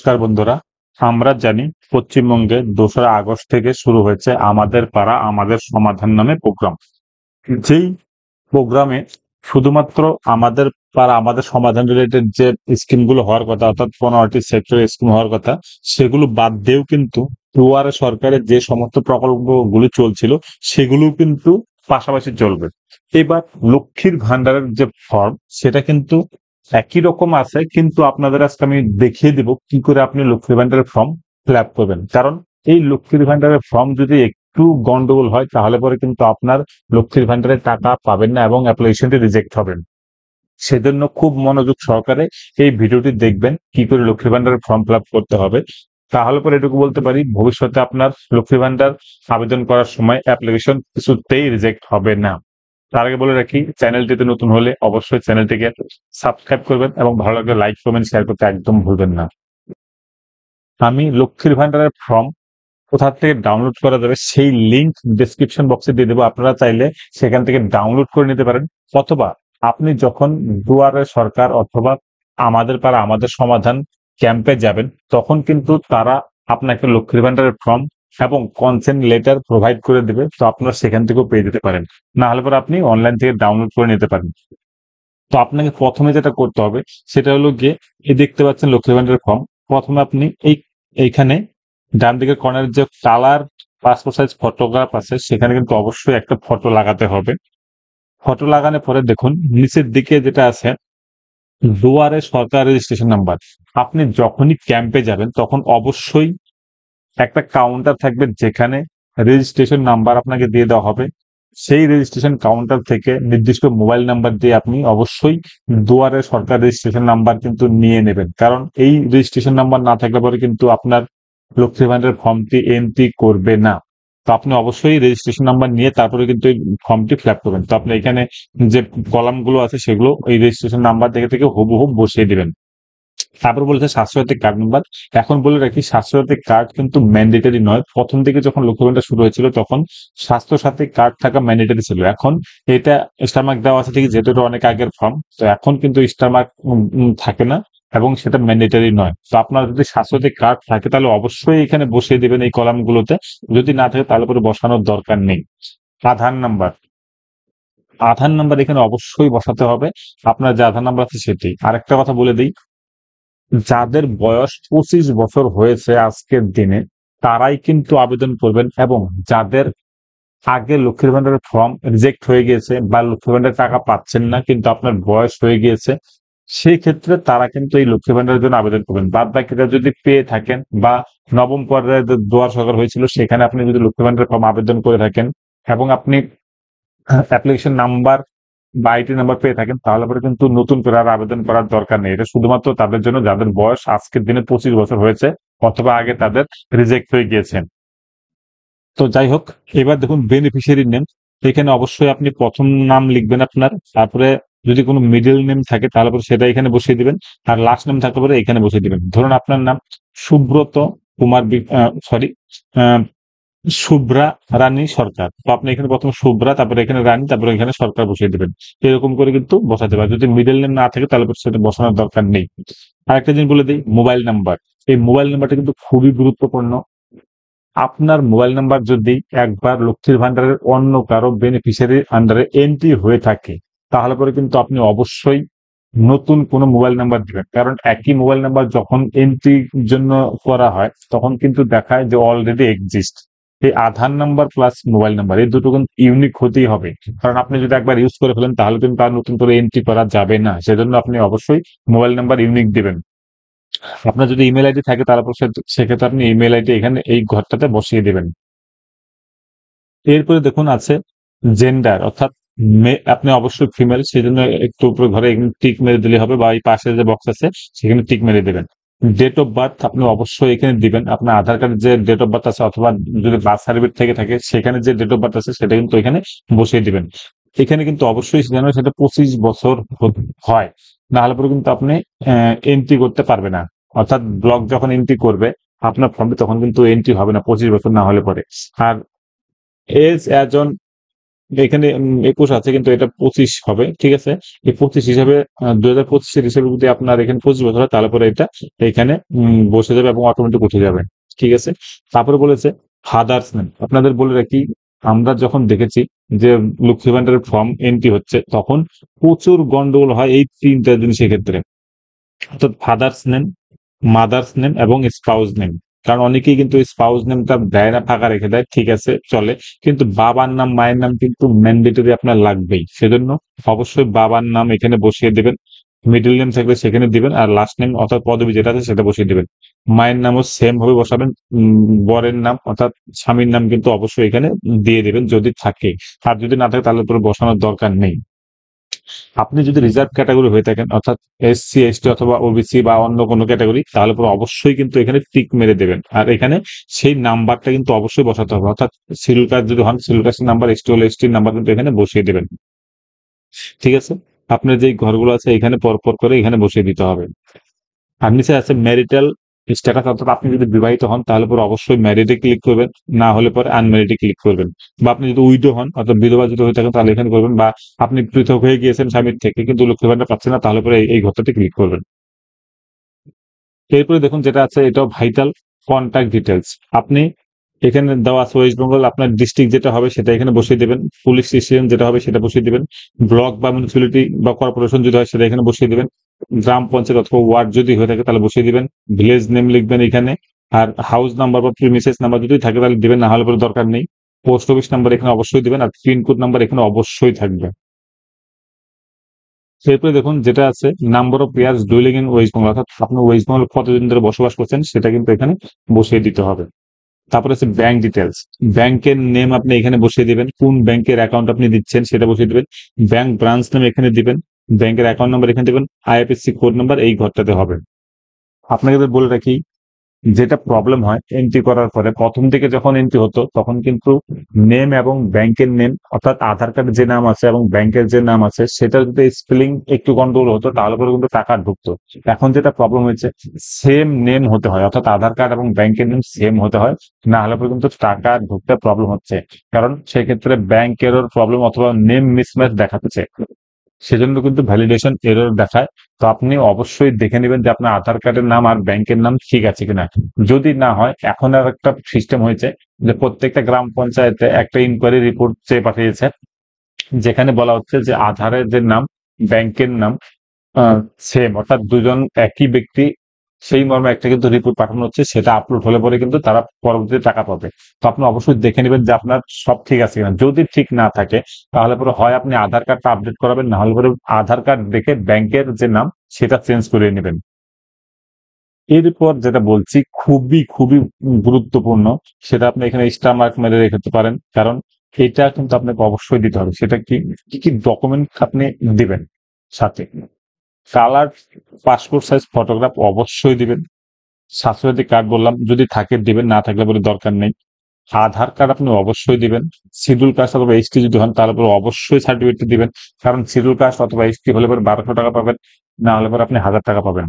নমস্কার বন্ধুরা, আমরা জানি পশ্চিমবঙ্গে 2রা আগস্ট থেকে শুরু হয়েছে আমাদের পাড়া আমাদের সমাধান নামে প্রোগ্রাম। যেই প্রোগ্রামে শুধুমাত্র আমাদের পাড়া আমাদের সমাধান রিলেটেড যে স্কিমগুলো হওয়ার কথা, অর্থাৎ 15টি সেক্টর স্কিম হওয়ার কথা, সেগুলো বাদ দিয়েও কিন্তু দুয়ারে সরকারের যে সমস্ত প্রকল্পগুলি চলছিল সেগুলোও কিন্তু পাশাপাশি চলবে। এবার লক্ষ্মীর ভান্ডারের যে ফর্ম সেটা কিন্তু একই রকম আছে, কিন্তু আপনাদের আজকে আমি দেখিয়ে দিব কি করে আপনি লক্ষ্মীর ভান্ডারের ফর্ম ফিল আপ করবেন। কারণ এই লক্ষ্মীর ভান্ডারের ফর্ম যদি একটু গন্ডগোল হয় তাহলে পরে কিন্তু আপনার লক্ষ্মীর ভান্ডারের টাকা পাবেন না এবং অ্যাপ্লিকেশনটি রিজেক্ট হবেন। সেজন্য খুব মনোযোগ সহকারে এই ভিডিওটি দেখবেন কি করে লক্ষ্মীর ভান্ডারের ফর্ম ফিল আপ করতে হবে। তাহলে পরে এটুকু বলতে পারি, ভবিষ্যতে আপনার লক্ষ্মীর ভান্ডার আবেদন করার সময় অ্যাপ্লিকেশন কিছুতেই রিজেক্ট হবে না। তার আগে বলে রাখি, চ্যানেলটিতে নতুন হলে অবশ্যই চ্যানেলটিকে সাবস্ক্রাইব করবেন এবং ভালো লাগলে লাইক কমেন্ট শেয়ার করতে একদম ভুলবেন না। আমি লক্ষ্মীর ভান্ডারের ফর্ম কোথা থেকে ডাউনলোড করা যাবে সেই লিংক ডেসক্রিপশন বক্সে দিয়ে দেবো, আপনারা চাইলে সেখান থেকে ডাউনলোড করে নিতে পারেন। অথবা আপনি যখন দুয়ারে সরকার অথবা আমাদের পাড়া আমাদের সমাধান ক্যাম্পে যাবেন, তখন কিন্তু তারা আপনাকে লক্ষ্মীর ভান্ডারের ফর্ম এবং কনসেন্ট লেটার প্রোভাইড করে দেবে, তো আপনারা সেখান থেকেও পেয়ে যেতে পারেন। না হলে পরে আপনি অনলাইন থেকে ডাউনলোড করে নিতে পারেন। তো আপনাকে প্রথমে যেটা করতে হবে সেটা হলো গিয়ে, এই দেখতে পাচ্ছেন লক্ষ্মীর ভান্ডারের ফর্ম। প্রথমে আপনি এইখানে ডান দিকের কর্নার যে কালার পাসপোর্ট সাইজ ফটোগ্রাফ আছে সেখানে কিন্তু অবশ্যই একটা ফটো লাগাতে হবে। ফটো লাগানোর পরে দেখুন নিচের দিকে যেটা আছে দুয়ারে সরকার রেজিস্ট্রেশন নাম্বার। আপনি যখনই ক্যাম্পে যাবেন তখন অবশ্যই একটা কাউন্টার থাকবে যেখানে রেজিস্ট্রেশন নাম্বার আপনাকে দিয়ে দেওয়া হবে। সেই রেজিস্ট্রেশন কাউন্টার থেকে নির্দিষ্ট মোবাইল নাম্বার দিয়ে আপনি অবশ্যই দুয়ারে সরকার রেজিস্ট্রেশন নাম্বার কিন্তু নিয়ে নেবেন। কারণ এই রেজিস্ট্রেশন নাম্বার না থাকলে পরে কিন্তু আপনার লক্ষ্মীর ভান্ডারের ফর্মটি এন্ট্রি করবে না। তো আপনি অবশ্যই রেজিস্ট্রেশন নাম্বার নিয়ে তারপরে কিন্তু এই ফর্মটি ফিল আপ করবেন। তো আপনি এখানে যে কলাম গুলো আছে সেগুলো এই রেজিস্ট্রেশন নাম্বার থেকে থেকে হুবহু বসিয়ে দিবেন। তারপর বলেছে স্বাস্থ্যসাথী কার্ড নাম্বার। এখন বলে রাখি, স্বাস্থ্যসাথী কার্ড কিন্তু ম্যান্ডেটরি নয়। প্রথম দিকে যখন লক্ষ্মীর ভান্ডার শুরু হয়েছিল তখন স্বাস্থ্যসাথী কার্ড থাকা ম্যান্ডেটরি ছিল। এখন এটা স্টার মার্ক দেওয়া আছে ঠিক, যেহেতু এটা অনেক আগের ফর্ম, তো এখন কিন্তু স্টার মার্ক থাকে না এবং সেটা ম্যান্ডেটরি নয়। তো আপনার যদি স্বাস্থ্যসাথী কার্ড থাকে তাহলে অবশ্যই এখানে বসিয়ে দিবেন এই কলামগুলোতে। যদি না থাকে তাহলে পরে বসানোর দরকার নেই। আধার নাম্বার, আধার নাম্বার এখানে অবশ্যই বসাতে হবে। আপনার যে আধার নাম্বার আছে সেটি। আরেকটা কথা বলে দিই, যাদের বয়স 25 বছর হয়েছে আজকের দিনে তারাই কিন্তু আবেদন করবেন, এবং যাদের আগে লক্ষ্মীর ভান্ডারের ফর্ম রিজেক্ট হয়ে গিয়েছে বা লক্ষ্মীর ভান্ডারের টাকা পাচ্ছেন না কিন্তু আপনার বয়স হয়ে গিয়েছে, সেই ক্ষেত্রে তারা কিন্তু এই লক্ষ্মীর ভান্ডারের জন্য আবেদন করবেন। বাদ বাকিটা যদি পেয়ে থাকেন বা নবম পর্যায়ে যে দুয়ার সরকার হয়েছিল সেখানে আপনি যদি লক্ষ্মীর ভান্ডারের ফর্ম আবেদন করে থাকেন এবং আপনি অ্যাপ্লিকেশন নাম্বার বা আইটি নাম্বার পেয়ে থাকেন, তাহলে পরে কিন্তু নতুন করে আর আবেদন করার দরকার নেই। এটা শুধুমাত্র তাদের জন্য যাদের বয়স আজকের দিনে 25 বছর হয়েছে অথবা আগে তাদের রিজেক্ট হয়ে গিয়েছে। তো যাই হোক, এবার দেখুন বেনিফিশিয়ারি নেম। এখানে অবশ্যই আপনি প্রথম নাম লিখবেন আপনার, তারপরে যদি কোনো মিডল নেম থাকে তাহলে পরে সেটা এখানে বসিয়ে দিবেন, আর লাস্ট নেম থাকলে পরে এখানে বসিয়ে দিবেন। ধরুন আপনার নাম সুব্রত কুমার, সরি, শুভ্রা রানী সরকার। তো আপনি এখানে প্রথমে শুভ্রা, তারপরে এখানে রানী, তারপরে এখানে সরকার বসিয়ে দিবেন। এরকম করে কিন্তু বসাতে পারে। যদি মিডল নেম না থাকে তাহলে সেটা বসানোর দরকার নেই। আরেকটা জিনিস বলে দিই, মোবাইল নাম্বার। এই মোবাইল নাম্বারটা কিন্তু খুবই গুরুত্বপূর্ণ। আপনার মোবাইল নাম্বার যদি একবার লক্ষ্মীর ভান্ডারের অন্য কারো বেনিফিশিয়ারির আন্ডারে এন্ট্রি হয়ে থাকে তাহলে পরে কিন্তু আপনি অবশ্যই নতুন কোনো মোবাইল নাম্বার দিবেন। কারণ একই মোবাইল নাম্বার যখন এন্ট্রির জন্য করা হয় তখন কিন্তু দেখায় যে অলরেডি এক্সিস্ট। এই আধার নাম্বার প্লাস মোবাইল নাম্বার এই দুটো কিন্তু ইউনিক হতেই হবে। কারণ আপনি যদি একবার ইউজ করে ফেলেন তাহলে কিন্তু আর নতুন করে এন্ট্রি করা যাবে না। সেজন্য আপনি অবশ্যই মোবাইল নাম্বার ইউনিক দিবেন। আপনার যদি ইমেল আইডি থাকে তারপর সেক্ষেত্রে আপনি ইমেল আইডি এখানে এই ঘরটাতে বসিয়ে দিবেন। এরপরে দেখুন আছে জেন্ডার, অর্থাৎ আপনি অবশ্যই ফিমেল, সেই জন্য একটু উপরে ঘরে টিক মেরে দিলে হবে, বা এই পাশে যে বক্স আছে সেখানে টিক মেরে দেবেন। ডেট অফ বার্থ আপনি অবশ্যই এখানে দিবেন। আপনার আধার কার্ডের যে ডেট অফ বার্থ আছে অথবা যদি বার্থ সার্টিফিকেট থেকে থাকে সেখানে যে ডেট অফ বার্থ আছে সেটা কিন্তু এখানে বসিয়ে দিবেন। এখানে কিন্তু অবশ্যই যেন সেটা 25 বছর হয়, না হলে পরে কিন্তু আপনি এন্ট্রি করতে পারবে না। অর্থাৎ ব্লক যখন এন্ট্রি করবে আপনার ফর্মে তখন কিন্তু এন্ট্রি হবে না 25 বছর না হলে পরে। আর এজ অ্যাজ অন এখানে 21 আছে, কিন্তু এটা 25 হবে, ঠিক আছে। এই 25 হিসাবে 2025 হিসাবে যদি আপনার এখানে 25 বছর হয়, তাহলে পরে এটা এখানে বসে যাবে এবং অটোমেটিক উঠে যাবে, ঠিক আছে। তারপরে বলেছে ফাদার্স নেম। আপনাদের বলে রাখি, আমরা যখন দেখেছি যে লক্ষ্মী ভান্ডারের ফর্ম এন্ট্রি হচ্ছে, তখন প্রচুর গন্ডগোল হয় এই তিনটা জিনিসের ক্ষেত্রে, অর্থাৎ ফাদার্স নেম, মাদার্স নেম এবং স্পাউস নেম। কারণ অনেকেই কিন্তু স্পাউস নেমটা দেয় না, ফাঁকা রেখে দেয়, ঠিক আছে চলে, কিন্তু বাবার নাম মায়ের নাম কিন্তু ম্যান্ডেটরি আপনার লাগবেই। সেজন্য অবশ্যই বাবার নাম এখানে বসিয়ে দেবেন, মিডল নেম থাকলে সেখানে দিবেন, আর লাস্ট নেম অর্থাৎ পদবি যেটা আছে সেটা বসিয়ে দিবেন। মায়ের নামও সেম ভাবে বসাবেন। বরের নাম অর্থাৎ স্বামীর নাম কিন্তু অবশ্যই এখানে দিয়ে দিবেন যদি থাকে, আর যদি না থাকে তাহলে পুরো বসানোর দরকার নেই। আপনি যদি রিজার্ভ ক্যাটাগরি হয়ে থাকেন, অর্থাৎ এসসি এসটি অথবা ওবিসি বা অন্য কোনো ক্যাটাগরি, তাহলে পুরো অবশ্যই কিন্তু এখানে টিক মেরে দেবেন, আর এখানে সেই নাম্বারটা কিন্তু অবশ্যই বসাতে হবে, অর্থাৎ শিডিউল কাস্ট যদি হন শিডিউল কাস্টের নাম্বার, এসটি হলে এসটির নাম্বার কিন্তু এখানে বসিয়ে দেবেন, ঠিক আছে। আপনার যে ঘরগুলো আছে এখানে পরপর করে এখানে বসিয়ে দিতে হবে। আর নিচে আছে ম্যারিটাল স্ট্যাটাস, অর্থাৎ আপনি যদি বিবাহিত হন তাহলে পরে অবশ্যই ম্যারিডে ক্লিক করবেন, না হলে পরে আনম্যারিডে ক্লিক করবেন। বা আপনি যদি উইডো হন অর্থাৎ বিধবা যদি হয়ে থাকেন তাহলে এখানে করবেন, বা আপনি পৃথক হয়ে গিয়েছেন স্বামীর থেকে কিন্তু লক্ষ্মী ভান্ডার পাচ্ছেন না, তাহলে পরে এই ঘরটাতে ক্লিক করবেন। এরপরে দেখুন যেটা আছে, এটাও ভাইটাল কন্ট্যাক্ট ডিটেলস। আপনি এখানে দেওয়া আছে ওয়েস্ট বেঙ্গল, আপনার ডিস্ট্রিক্ট যেটা হবে সেটা এখানে বসিয়ে দেবেন, পুলিশ স্টেশন যেটা হবে সেটা বসিয়ে দিবেন, ব্লক বা মিউনিসিপ্যালিটি বা কর্পোরেশন যদি হয় সেটা এখানে বসিয়ে দিবেন, গ্রাম পঞ্চায়েত অথবা ওয়ার্ড যদি হয়ে থাকে তাহলে বসিয়ে দিবেন, ভিলেজ নেম লিখবেন এখানে, আর হাউস নাম্বার বা প্রিমিসেস নাম্বার যদি থাকে তাহলে দিবেন, না হলে পরে দরকার নেই। পোস্ট অফিস নাম্বার এখানে অবশ্যই দিবেন, আর পিনকোড নাম্বার এখানে অবশ্যই থাকবে। এরপরে দেখুন যেটা আছে number of years duelling in West Bengal, অর্থাৎ আপনি ওয়েস্ট বেঙ্গল কতদিন ধরে বসবাস করছেন সেটা কিন্তু এখানে বসিয়ে দিতে হবে। তারপরে আছে ব্যাংক ডিটেলস, ব্যাংকের নেম আপনি এখানে বসিয়ে দিবেন, কোন ব্যাংকের অ্যাকাউন্ট আপনি দিচ্ছেন সেটা বসিয়ে দিবেন, ব্যাংক ব্রাঞ্চ নাম এখানে দিবেন, ব্যাংকের অ্যাকাউন্ট নাম্বার এখানে দিবেন, আইএফএসসি কোড নাম্বার এই ঘরটাতে হবে। আপনাকে বলে রাখি, যেটা প্রবলেম হয় এন্ট্রি করার পরে, প্রথম দিকে যখন এন্ট্রি হতো তখন কিন্তু নেম এবং ব্যাংকের নেম, অর্থাৎ আধার কার্ডে যে নাম আছে এবং ব্যাংকের যে নাম আছে সেটা যদি স্পেলিং একটু গন্ডগোল হতো তাহলে করে কিন্তু টাকা ঢুকতো। এখন যেটা প্রবলেম হয়েছে, সেম নেম হতে হয়, অর্থাৎ আধার কার্ড এবং ব্যাংকের নেম সেম হতে হয়, না হলে পরে কিন্তু টাকা ঢুকতে প্রবলেম হচ্ছে, কারণ সেক্ষেত্রে ব্যাংক এরর প্রবলেম অথবা নেম মিসম্যাচ দেখাচ্ছে, সেজন্য কিন্তু ভ্যালিডেশন এরর দেখায়। তো আপনি অবশ্যই দেখে নেবেন যে আপনার আধার কার্ডের নাম আর ব্যাংকের নাম ঠিক আছে কিনা। যদি না হয়, এখন আর একটা সিস্টেম হয়েছে যে প্রত্যেকটা গ্রাম পঞ্চায়েতে একটা ইনকোয়ারি রিপোর্ট চেয়ে পাঠিয়েছে, যেখানে বলা হচ্ছে যে আধারের যে নাম, ব্যাংকের নাম সেম, অর্থাৎ দুজন একই ব্যক্তি, সেই মর্মে একটা কিন্তু রিপোর্ট পাঠানো হচ্ছে, সেটা আপলোড হলে পরে কিন্তু তারা পরবর্তীতে টাকা পাবে। তো আপনি অবশ্যই দেখে নেবেন যে আপনার সব ঠিক আছে কিনা। যদি ঠিক না থাকে তাহলে পরে হয় আপনি আধার কার্ডটা আপডেট করাবেন, না হলে পরে আধার কার্ড দেখে ব্যাংকের যে নাম সেটা চেঞ্জ করে নেবেন। এরপর যেটা বলছি খুবই খুবই গুরুত্বপূর্ণ, সেটা আপনি এখানে স্টার মার্ক মেরে রেখে পারেন, কারণ এটা কিন্তু আপনাকে অবশ্যই দিতে হবে। সেটা কি, কি কি ডকুমেন্ট আপনি দিবেন সাথে, কালার পাসপোর্ট সাইজ ফটোগ্রাফ অবশ্যই দিবেন, স্বাস্থ্যসাথী কার্ড বললাম যদি থাকে দিবেন, না থাকলে বলে দরকার নেই। আধার কার্ড আপনি অবশ্যই দিবেন, শিডিউল কাস্ট অথবা এসটি যদি হন তাহলে পরে অবশ্যই সার্টিফিকেট দিবেন, কারণ শিডিউল কাস্ট অথবা এসটি হলে পরে 1200 টাকা পাবেন, না হলে পরে আপনি 1000 টাকা পাবেন।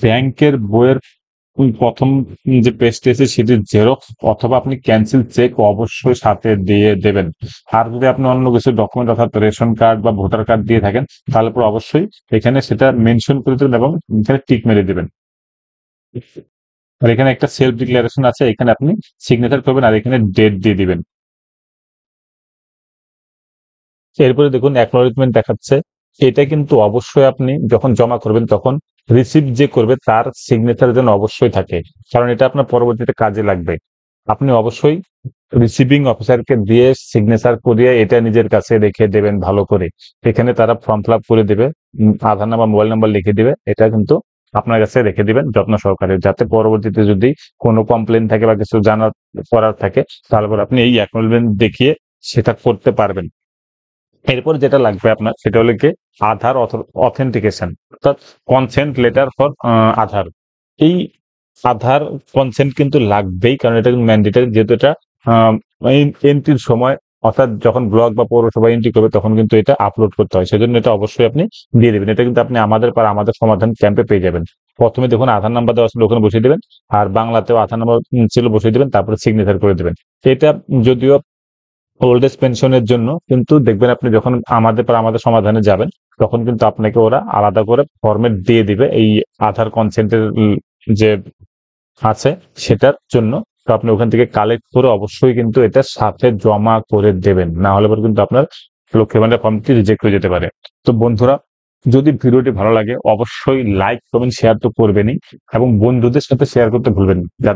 ব্যাংকের বইয়ের প্রথম যে পেজটি আছে সেটির জেরক্স অথবা আপনি ক্যান্সেল চেক অবশ্যই সাথে দিয়ে দেবেন। আর যদি আপনি অন্য কিছু ডকুমেন্ট অর্থাৎ রেশন কার্ড বা ভোটার কার্ড দিয়ে থাকেন তাহলে পরে অবশ্যই এখানে সেটা মেনশন করে দেবেন এবং এখানে টিক মেরে দেবেন। আর এখানে একটা সেলফ ডিক্লারেশন আছে, এখানে আপনি সিগনেচার করবেন আর এখানে ডেট দিয়ে দিবেন। এরপরে দেখুন অ্যাকনোলেজমেন্ট দেখাচ্ছে, এটা কিন্তু অবশ্যই আপনি যখন জমা করবেন তখন রিসিভ যে করবে তার সিগনেচার যেন অবশ্যই থাকে, কারণ এটা আপনার পরবর্তীতে কাজে লাগবে। আপনি অবশ্যই রিসিভিং অফিসারকে দিয়ে সিগনেচার করিয়ে এটা নিজের কাছে রেখে দেবেন ভালো করে। এখানে তারা ফর্ম ফিল আপ করে দেবে, আধার নাম্বার মোবাইল নাম্বার লিখে দিবে, এটা কিন্তু আপনার কাছে রেখে দিবেন যত্ন সহকারে, যাতে পরবর্তীতে যদি কোনো কমপ্লেন থাকে বা কিছু জানার করার থাকে তারপর আপনি এই অ্যাকনোলেজমেন্ট দেখিয়ে সেটা করতে পারবেন। এরপর যেটা লাগবে আপনার সেটা হলো কি আধার অথেন্টিকেশন, অর্থাৎ কনসেন্ট লেটার ফর আধার। এই আধার কনসেন্ট কিন্তু লাগবেই, কারণ এটা কিন্তু ম্যান্ডেটরি, যেহেতু এটা এন্ট্রির সময় অর্থাৎ যখন ব্লক বা পৌরসভা এন্ট্রি করবে তখন কিন্তু এটা আপলোড করতে হয়, সেজন্য এটা অবশ্যই আপনি দিয়ে দেবেন। এটা কিন্তু আপনি আমাদের পাড়া আমাদের সমাধান ক্যাম্পে পেয়ে যাবেন। প্রথমে দেখুন আধার নাম্বার দেওয়া ছিল ওখানে বসিয়ে দেবেন, আর বাংলাতেও আধার নাম্বার ছিল বসিয়ে দেবেন, তারপরে সিগনেচার করে দেবেন। এটা যদিও ওল্ড এজ পেনশনের জন্য কিন্তু দেখবেন আপনি যখন আমাদের সমাধানে যাবেন তখন কিন্তু আপনাকে ওরা আলাদা করে ফরম্যাট দিয়ে দিবে এই আধার কনসেন্টের যে আছে সেটার জন্য। তো আপনি ওখান থেকে কালেক্ট করে অবশ্যই কিন্তু এটা সাথে জমা করে দেবেন, না হলে পরে কিন্তু আপনার লক্ষ্মীর ভান্ডার ফর্মটি রিজেক্ট হয়ে যেতে পারে। তো বন্ধুরা, যদি ভিডিওটি ভালো লাগে অবশ্যই লাইক কমেন্ট শেয়ার তো করবেনই এবং বন্ধুদের সাথে শেয়ার করতে ভুলবেন না।